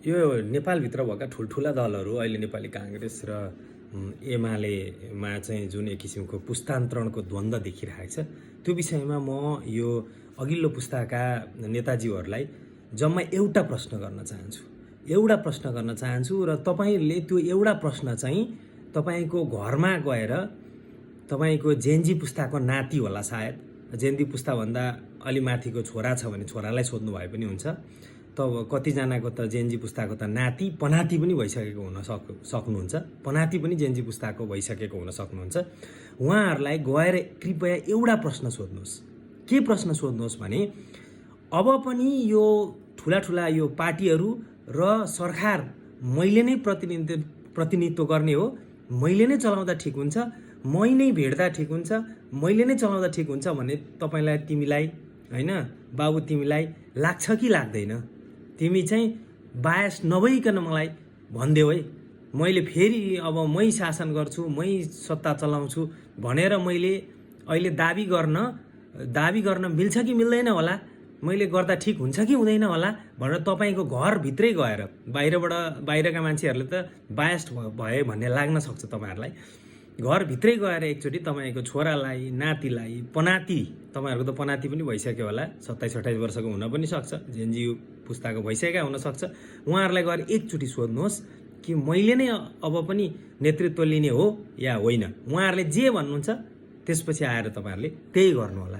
यो नेपालभित्र भएका ठुल्ठुला दलहरू अहिले नेपाली काङ्ग्रेस र एमालेमा चाहिँ जुन एक किसिमको पुस्तान्तरणको द्वन्द्व देखिरहेको छ, त्यो विषयमा म यो अघिल्लो पुस्ताका नेताजीहरूलाई जम्मा एउटा प्रश्न गर्न चाहन्छु र तपाईँले त्यो एउटा प्रश्न चाहिँ तपाईँको घरमा गएर तपाईँको जेनजी पुस्ताको नाति होला, सायद जेनजी पुस्ताभन्दा अलि माथिको छोरा छ भने छोरालाई सोध्नु भए पनि हुन्छ। तब कतिजनाको त जेनजी पुस्ताको त नाति पनाति पनि भइसकेको हुन सक्नुहुन्छ, पनाति पनि जेनजी पुस्ताको भइसकेको हुन सक्नुहुन्छ। उहाँहरूलाई गएर कृपया एउटा प्रश्न सोध्नुहोस्। के प्रश्न सोध्नुहोस् भने अब पनि यो ठुला यो पार्टीहरू र सरकार मैले नै प्रतिनिधित्व गर्ने हो, मैले नै चलाउँदा ठिक हुन्छ, मै नै भेट्दा ठिक हुन्छ, मैले नै चलाउँदा ठिक हुन्छ भन्ने तिमीलाई हैन बाबु, तिमीलाई लाग्छ कि लाग्दैन? तिमी चाहिँ बायस नभइकन मलाई भनिदेऊ है, मैले फेरि अब मै शासन गर्छु, मै सत्ता चलाउँछु भनेर मैले अहिले दाबी गर्न मिल्छ कि मिल्दैन होला, मैले गर्दा ठिक हुन्छ कि हुँदैन होला भनेर तपाईँको घरभित्रै गएर, बाहिरका मान्छेहरूले त बायस्ड भए भन्ने लाग्न सक्छ तपाईँहरूलाई, घरभित्रै गएर एकचोटि तपाईँको छोरालाई, नातिलाई, पनाति, तपाईँहरूको त पनाति पनि भइसक्यो होला, 27-28 वर्षको हुन पनि सक्छ, जेनजी पुस्ताको भइसकेका हुनसक्छ, उहाँहरूलाई गएर एकचोटि सोध्नुहोस् कि मैले नै अब पनि नेतृत्व लिने हो या होइन। उहाँहरूले जे भन्नुहुन्छ त्यसपछि आएर तपाईँहरूले त्यही गर्नु होला।